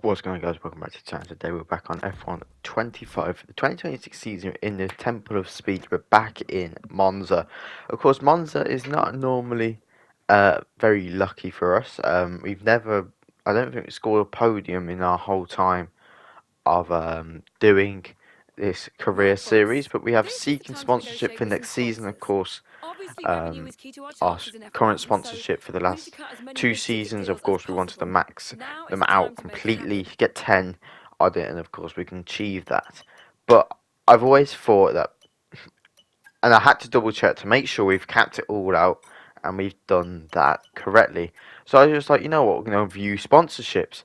What's going on, guys? Welcome back to the channel. Today we're back on F1 25 for the 2026 season in the Temple of Speed. We're back in Monza. Of course, Monza is not normally very lucky for us. We've never, I don't think we scored a podium in our whole time of doing this career Right, series, boss. but we have This is the seeking time to sponsorship negotiate for with some next season, of sponsors. course. Obviously, revenue Um, is key to our our chances in current F1, so sponsorship for the we need to last cut as many two big ticket seasons, of deals as course, we wanted to possible. max Now is them the out time to make it completely, happen. get 10 on it, and of course we can achieve that. But I've always thought that, and I had to double check to make sure we've capped it all out and we've done that correctly. So I was just like, you know what, we're going to view sponsorships.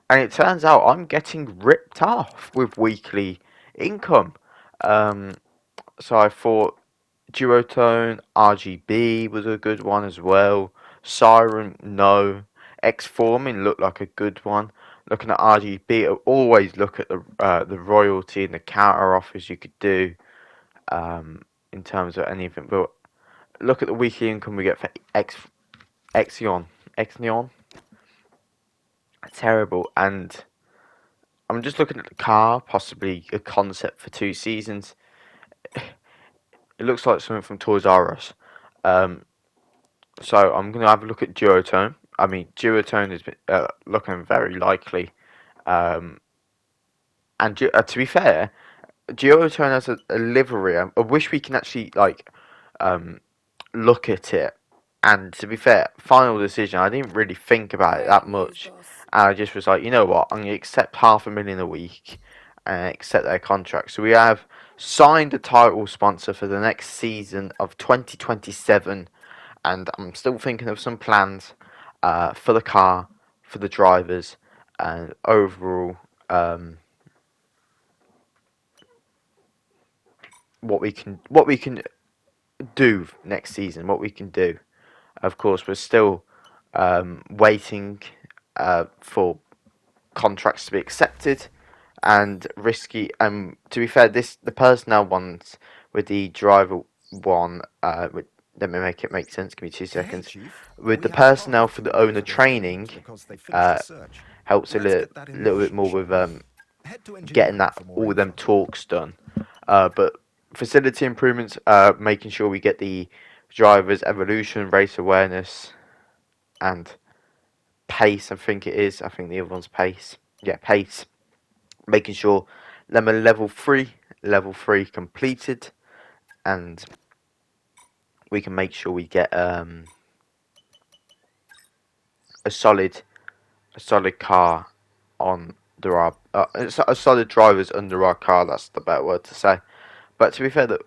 And it turns out I'm getting ripped off with weekly income. Um, so I thought Duotone, RGB was a good one as well. Siren, no. X-Forming looked like a good one. Looking at RGB, I always look at the royalty and the counter offers you could do in terms of anything. But look at the weekly income we get for Xeon. Terrible. And I'm just looking at the car, possibly a concept for 2 seasons. It looks like something from Toys R Us. Um, So I'm going to have a look at Duotone. I mean, Duotone is looking very likely. Um, and to be fair, Duotone has a livery. I wish we can actually um, look at it. And to be fair, final decision. I didn't really think about it that Great news, much. boss. And I just was like, you know what? I'm going to accept 500,000 a week and accept their contract. So we have signed a title sponsor for the next season of 2027, and I'm still thinking of some plans for the car, for the drivers, and overall what we can do next season. What we can do. Of course, we're still waiting for contracts to be accepted and risky. To be fair, the personnel ones with the driver one. Let me make it make sense. Give me 2 seconds. Hey, Chief. With We the have a personnel target for to the complete owner for this training, weekend because they finished uh, the search. helps a Let's get that in little bit motion, more with shall we? Head to getting engineering that for more all them info. talks done. But facility improvements, making sure we get the drivers evolution, race awareness, and pace. I think it is. I think the other one's pace. Yeah, pace. Making sure them are level three completed, and we can make sure we get a solid car under our a solid drivers under our car. That's the better word to say. But to be fair, the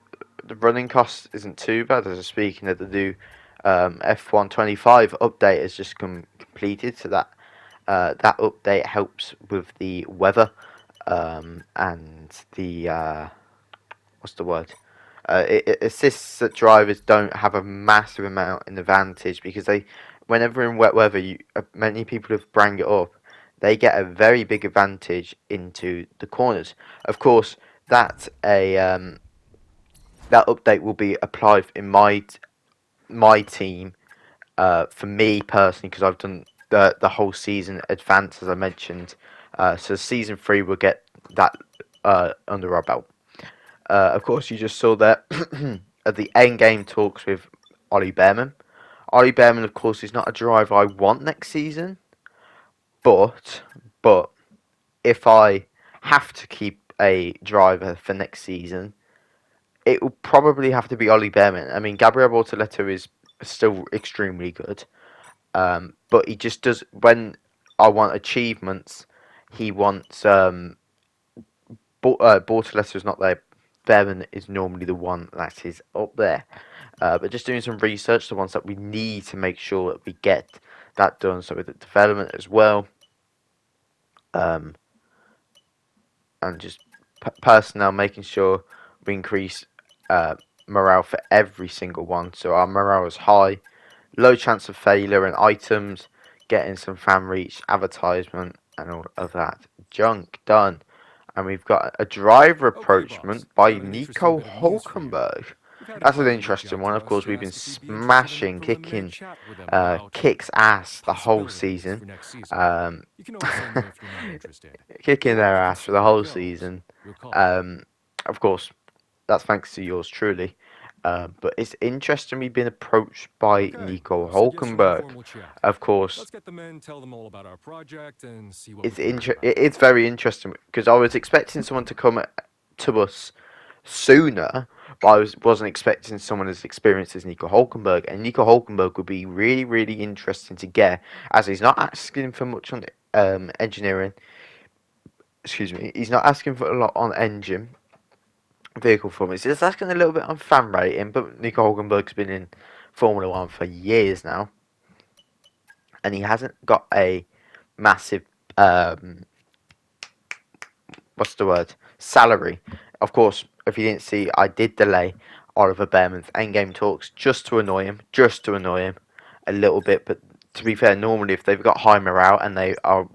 running cost isn't too bad. As I speaking of the new F1 25 update has just completed, so that update helps with the weather and the what's the word? It assists that drivers don't have a massive amount in advantage because whenever in wet weather, many people have bring it up. They get a very big advantage into the corners. Of course, that update will be applied in my team for me personally because I've done the whole season advance as I mentioned. So season 3 will get that under our belt. Of course, you just saw that at the end game talks with Ollie Behrman. Ollie Behrman, of course, is not a driver I want next season, but if I have to keep a driver for next season, it will probably have to be Ollie Behrman. I mean, Gabriel Bortoleto is still extremely good, but he just does when I want achievements. He wants Bortoleto is not there. Behrman is normally the one that is up there. But just doing some research, the ones that we need to make sure that we get that done. So with the development as well, um, and just personnel, making sure we increase morale for every single one. So our morale is high, low chance of failure, and items, getting some fan reach, advertisement, and all of that junk done. And we've got a driver Okay, boss. approachment by Got an interesting Nico bit of news for you. Hulkenberg. That's an interesting one. Of course, we've been smashing, kicks ass the whole season. Um, kicking their ass for the whole season. Um, of course, that's thanks to yours truly. But it's interesting we've been approached by Nico Hulkenberg. Of course, Let's get the men, tell them all about our project, and see what it's very interesting because I was expecting someone to come to us sooner, but wasn't expecting someone as experienced as Nico Hulkenberg. And Nico Hulkenberg would be really, really interesting to get, as he's not asking for much on engineering. Excuse me, he's not asking for a lot on engine vehicle performance. He's asking a little bit on fan rating, but Nico Hulkenberg's been in Formula One for years now, and he hasn't got a massive what's the word? Salary. Of course, if you didn't see, I did delay Oliver Behrman's endgame talks just to annoy him a little bit. But to be fair, normally if they've got high morale and they are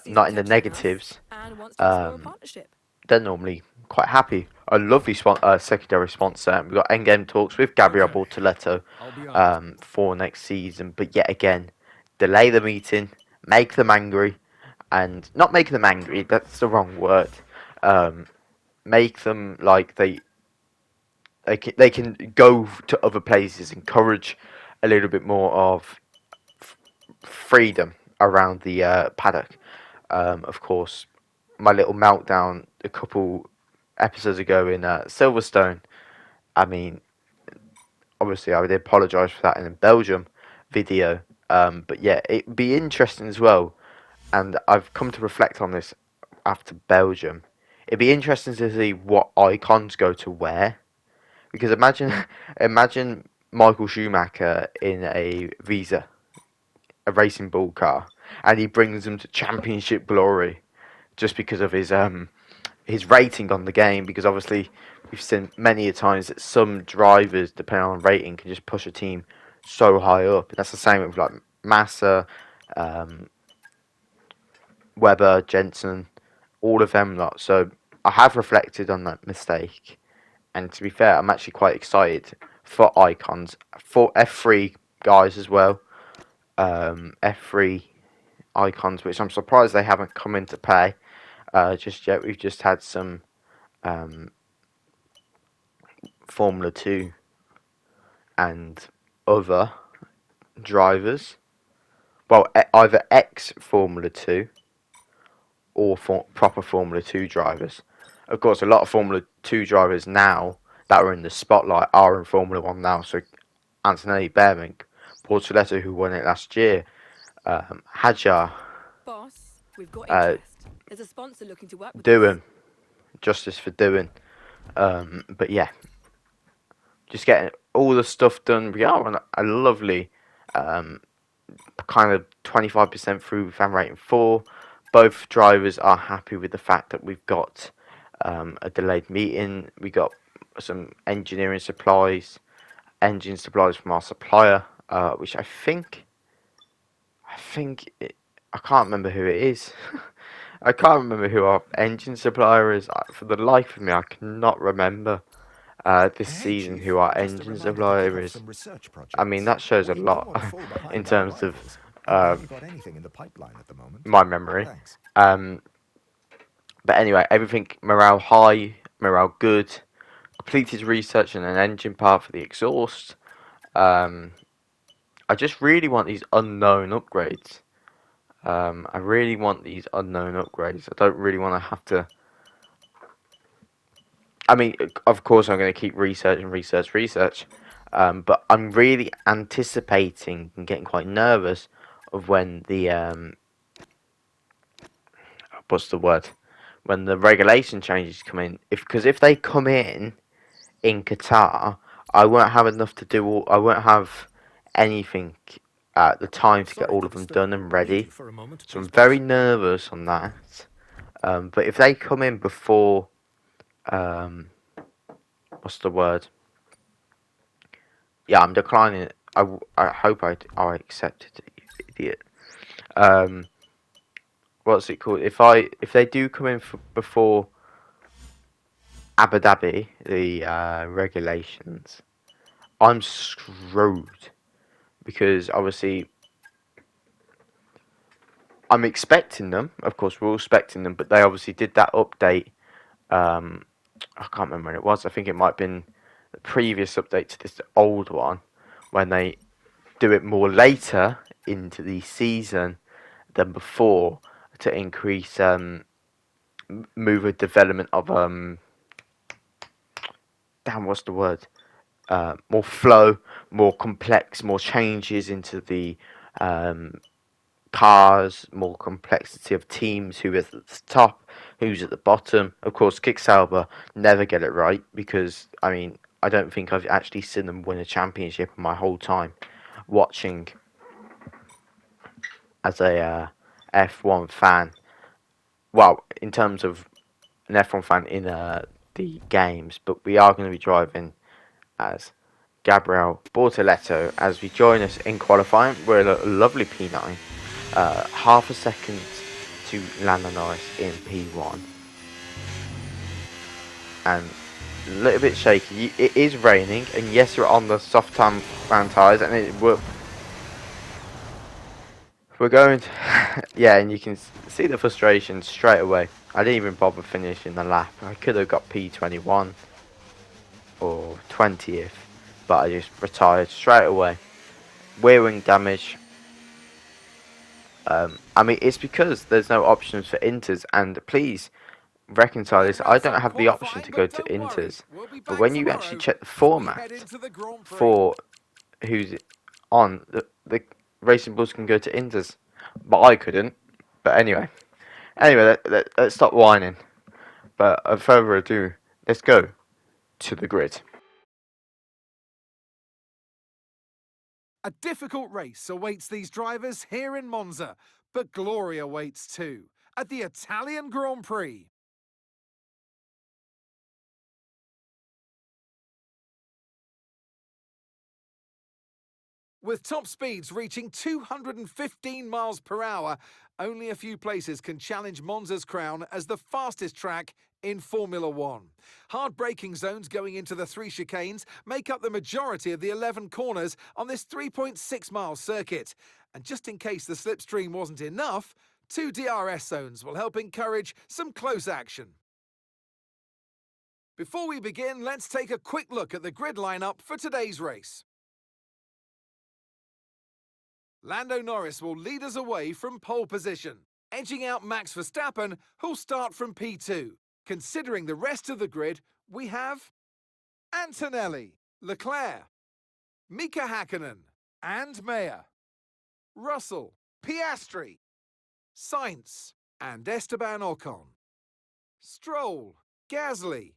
not in the negatives, um, they're normally quite happy. A lovely secondary sponsor. We've got endgame talks with Gabriel Bortoletto for next season. But yet again, delay the meeting, make them angry, and not make them angry. That's the wrong word. Make them like they can go to other places, encourage a little bit more of freedom around the paddock. Of course, my little meltdown a couple episodes ago in Silverstone. I mean, obviously, I did apologise for that in the Belgium video. But yeah, it'd be interesting as well. And I've come to reflect on this after Belgium. It'd be interesting to see what icons go to where. Because imagine Michael Schumacher in a Visa, a racing bull car, and he brings them to championship glory just because of his rating on the game. Because obviously we've seen many a times that some drivers, depending on rating, can just push a team so high up. And that's the same with like Massa, um, Weber, Jensen, all of them lot. So I have reflected on that mistake. And to be fair, I'm actually quite excited for icons, for F3 guys as well. F3 icons, which I'm surprised they haven't come into play just yet. We've just had some um, Formula 2 and other drivers. Well, either ex Formula 2 or proper Formula 2 drivers. Of course, a lot of Formula 2 drivers now that are in the spotlight are in Formula 1 now. So Antonelli Behrman, Portoletto, who won it last year, Hadjar, Boss, we've got interest. There's a sponsor looking to work with us. Doohan, justice for Doohan. But yeah, just getting all the stuff done. We are on a lovely kind of 25% through fan rating 4. Both drivers are happy with the fact that we've got a delayed meeting. We got some engine supplies from our supplier, which I can't remember who it is. I can't remember who our engine supplier is. For the life of me, I cannot remember this season who our engine supplier is. I mean, that shows a lot in terms of my memory. But anyway, everything morale high, morale good. Completed research and an engine part for the exhaust. I just really want these unknown upgrades. I really want these unknown upgrades. I don't really want to have to. I mean, of course, I'm going to keep research. But I'm really anticipating and getting quite nervous of when the what's the word? When the regulation changes come in. Because if they come in Qatar, I won't have enough to do. I won't have anything at the time to get all of them done and ready. So I'm very nervous on that. But if they come in before, what's the word? Yeah, I'm declining it. I hope I accept it, you idiot. What's it called? If they do come in before Abu Dhabi, the regulations, I'm screwed because obviously I'm expecting them. Of course, we're all expecting them, but they obviously did that update. Um, I can't remember when it was. I think it might have been the previous update to this old one when they do it more later into the season than before to increase mover development of damn, what's the word? More flow, more complex, more changes into the um, cars, more complexity of teams, who is at the top, who's at the bottom. Of course, Kick Sauber never get it right because, I mean, I don't think I've actually seen them win a championship in my whole time watching as a F1 fan. Well, in terms of an F1 fan in the games, but we are going to be driving as Gabriel Bortoletto as we join us in qualifying. We're a lovely P9, half a second to Lando Norris in P1, and a little bit shaky. It is raining, and yes, we're on the soft tan tyres, and we're going to, yeah, and you can see the frustration straight away. I didn't even bother finishing the lap. I could have got P21 or 20th, but I just retired straight away. Wearing damage. I mean, it's because there's no options for inters, and please reconcile this. I don't have the option to go to inters, but when you actually check the format for who's on, the Racing Bulls can go to inters, but I couldn't. But anyway, let's stop whining. But without further ado, let's go to the grid. A difficult race awaits these drivers here in Monza, but glory awaits too at the Italian Grand Prix. With top speeds reaching 215 miles per hour, only a few places can challenge Monza's crown as the fastest track in Formula One. Hard braking zones going into the 3 chicanes make up the majority of the 11 corners on this 3.6-mile circuit. And just in case the slipstream wasn't enough, 2 DRS zones will help encourage some close action. Before we begin, let's take a quick look at the grid lineup for today's race. Lando Norris will lead us away from pole position, edging out Max Verstappen, who'll start from P2. Considering the rest of the grid, we have Antonelli, Leclerc, Mika Hakkinen, and Mayer, Russell, Piastri, Sainz, and Esteban Ocon, Stroll, Gasly,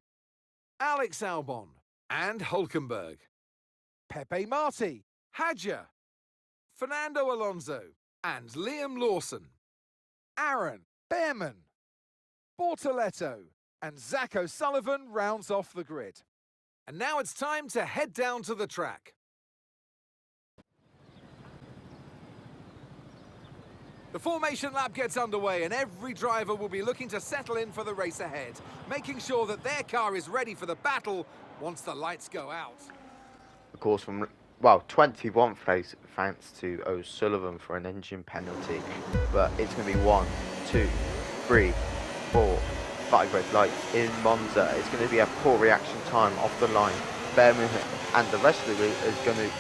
Alex Albon, and Hulkenberg, Pepe Marti, Hadja, Fernando Alonso, and Liam Lawson, Aaron, Behrman, Bortoletto, and Zach O'Sullivan rounds off the grid. And now it's time to head down to the track. The formation lap gets underway and every driver will be looking to settle in for the race ahead, making sure that their car is ready for the battle once the lights go out. Of course, from 21st place, thanks to O'Sullivan for an engine penalty. But it's going to be 1, 2, 3, 4, 5 red lights in Monza. It's going to be a poor reaction time off the line. Behrman and the rest of the group is going to be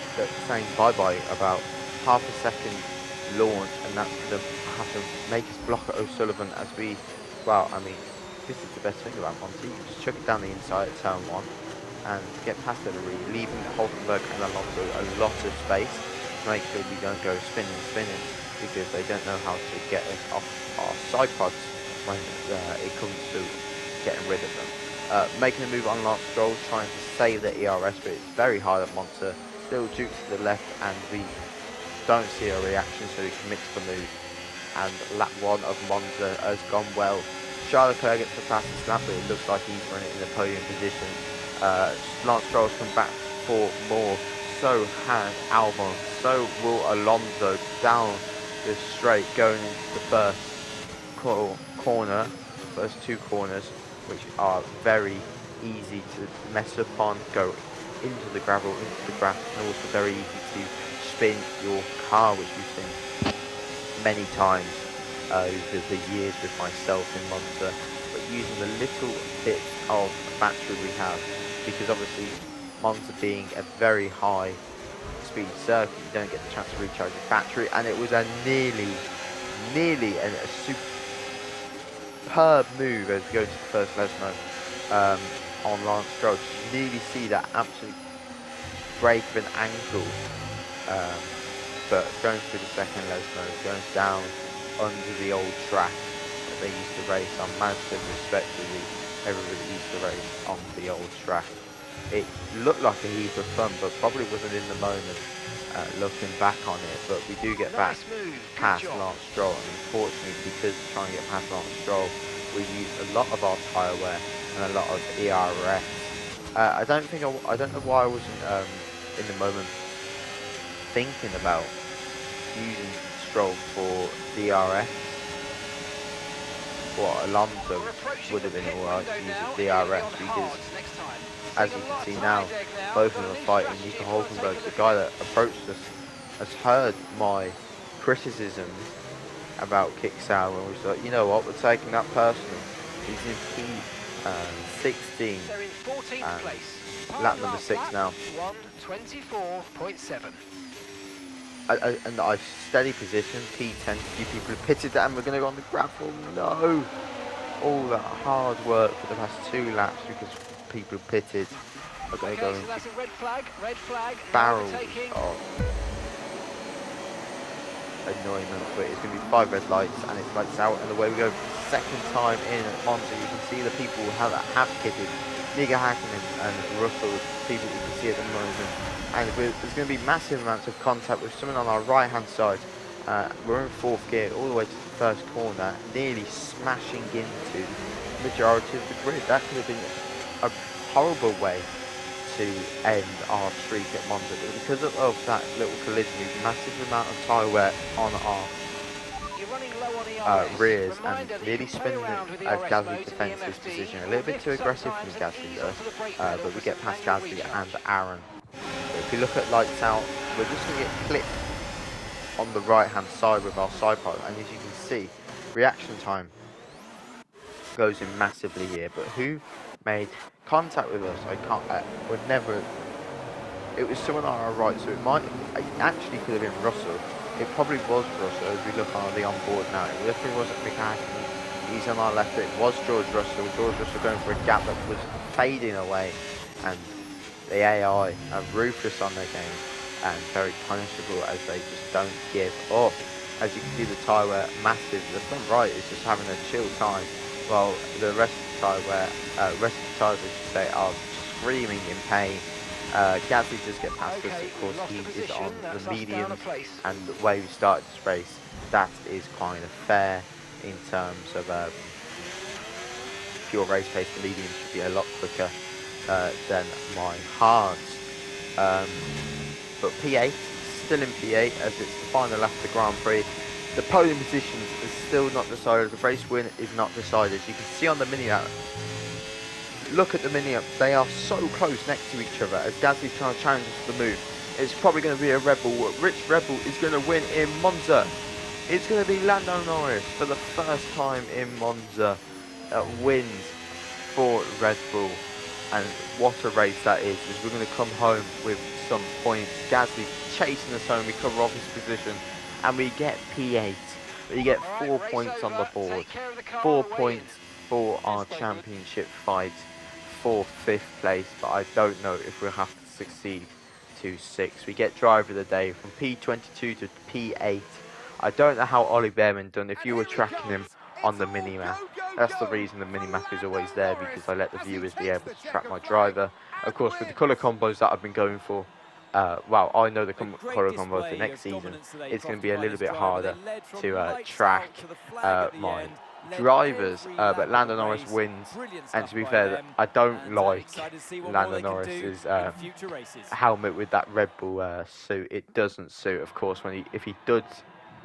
saying bye-bye about half a second launch, and that's going to have to make us block at O'Sullivan as we, well, I mean, this is the best thing about Monza. You can just chuck it down the inside at turn 1 and get past everybody, leaving Hulkenberg and Alonso a lot of space to make sure we don't go spinning, because they don't know how to get us off our side pods when it comes to getting rid of them. Making a move on Lance Stroll, trying to save the ERS, but it's very hard at Monza. Little juke to the left, and we don't see a reaction, so he commits the move. And lap 1 of Monza has gone well. Charles Leclerc gets the fastest lap, but it looks like he's running in the podium position. Lance Stroll's come back for more. So has Albon. So will Alonso down the straight, going into the first corner, first 2 corners, which are very easy to mess up on, go into the gravel, into the grass, and also very easy to spin your car, which we've seen many times over the years with myself in Monza. But using the little bit of battery we have, because obviously Monza being a very high speed circuit, you don't get the chance to recharge your battery, and it was a nearly a superb move as we go into the first Lesmo on Lance Stroll. You nearly see that absolute break of an ankle, but going through the second Lesmo, going down under the old track that they used to race on. Massive respect to everybody used to race on the old track. It looked like a heap of fun, but probably wasn't in the moment looking back on it. But we do get back past Lance Stroll, and unfortunately, because we're trying to get past Lance Stroll, we use a lot of our tyre wear and a lot of ERS. I don't know why I wasn't in the moment thinking about using Stroll for DRS. Well, Alonso would have been alright to use a DRS, because as you can see now, both of them are fighting. Nico Hulkenberg, the guy that approached us, has heard my criticisms about Kicksau, and was like, you know what, we're taking that personal. He's in P16, lap number 6 now. 1:24.7. And I've steady position, P10, a few people have pitted that, and we're going to go on the gravel. No! All that hard work for the past 2 laps because people pitted are going to go into that's a red flag. barrels of annoyment, but it's going to be 5 red lights, and it's lights out, and away we go for the second time in at Monza. You can see the people have pitted, Nico Hakkinen and Russell, people you can see at the moment, and there's going to be massive amounts of contact with someone on our right hand side. We're in 4th gear all the way to the first corner, nearly smashing into the majority of the grid. That could have been a horrible way to end our streak at Monza, but because of that little collision, we've massive amount of tyre wear on our rears, and nearly spinning it as Gasly defends his position. A little bit too aggressive from Gasly though, but we get past Gasly and Aaron. But if you look at lights out, we're just going to get clipped on the right hand side with our side pilot, and as you can see, reaction time goes in massively here. But who made contact with us? I can't, would never. It was someone on our right, so it actually could have been Russell. It probably was Russell as we look on the onboard now. It definitely wasn't McCarthy. He's on our left, it was George Russell. George Russell going for a gap that was fading away, and the AI are ruthless on their game and very punishable as they just don't give up. As you can see, the tyre wear massive. The front right is just having a chill time, while the rest of the tyre wear, rest of the tyres I should say, are screaming in pain. Gasly does get past us, of course. He is on the mediums, and the way we started this race, that is kind of fair in terms of pure race pace. The mediums should be a lot quicker than my hards. But P8, still in P8 as it's the final lap of the Grand Prix. The podium positions is still not decided. The race win is not decided. You can see on the mini-app. Look at the mini-app. They are so close next to each other as Gasly's trying to challenge us to the move. It's probably going to be a Red Bull. Rich Red Bull is going to win in Monza. It's going to be Lando Norris for the first time in Monza that wins for Red Bull. And what a race that is, as we're going to come home with some points. Gasly chasing us home, we cover off his position, and we get P8. We get 4 points on the board. 4 points for our championship fight for 5th place, but I don't know if we'll have to succeed to 6. We get driver of the day from P22 to P8. I don't know how Ollie Behrman done if you were tracking him on the mini-map. That's the reason the mini-map is always there, because I let the viewers be able to track my driver. Of course, with the colour combos that I've been going for, well, I know the colour combos for next season, it's going to be a little bit harder to track my drivers, but Lando Norris wins, and to be fair, I don't like Lando Norris's helmet with that Red Bull suit. It doesn't suit, of course, if he does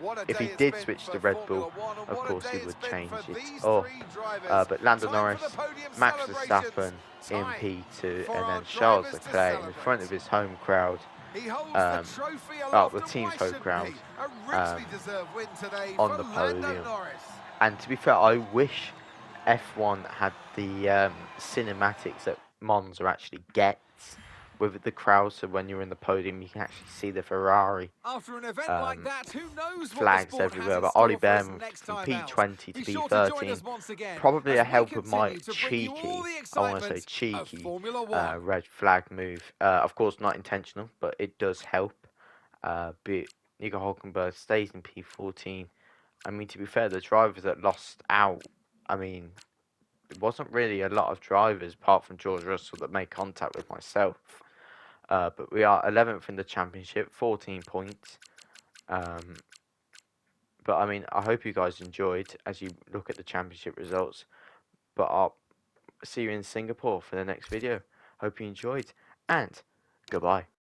What a If day he it's did been switch for to Red Formula Bull, One, and of what a course day he it's would been change for it. these Oh, three drivers. but Lando Time for the Norris, podium Max celebrations. Verstappen in Time P2, for and our then Charles drivers to Leclerc in front of celebrate. his home crowd. He holds the Um, trophy well, aloft, the and team's why home shouldn't crowd he? A um, richly deserved win today on for the Lando podium. Norris. And to be fair, I wish F1 had the cinematics that Monza actually gets with the crowd, so when you're in the podium, you can actually see the Ferrari After an event like um, that, who knows what the flags sport has everywhere. in But Ollie store for us Behrman next from time out. P20 to Be sure to join P13, us once again probably a as we help of my continue to bring you all the I want to say excitement of cheeky Formula One. red flag move. Of course, not intentional, but it does help. But Nico Hulkenberg stays in P14. I mean, to be fair, the drivers that lost out, I mean, it wasn't really a lot of drivers apart from George Russell that made contact with myself. But we are 11th in the championship, 14 points. But I mean, I hope you guys enjoyed as you look at the championship results. But I'll see you in Singapore for the next video. Hope you enjoyed, and goodbye.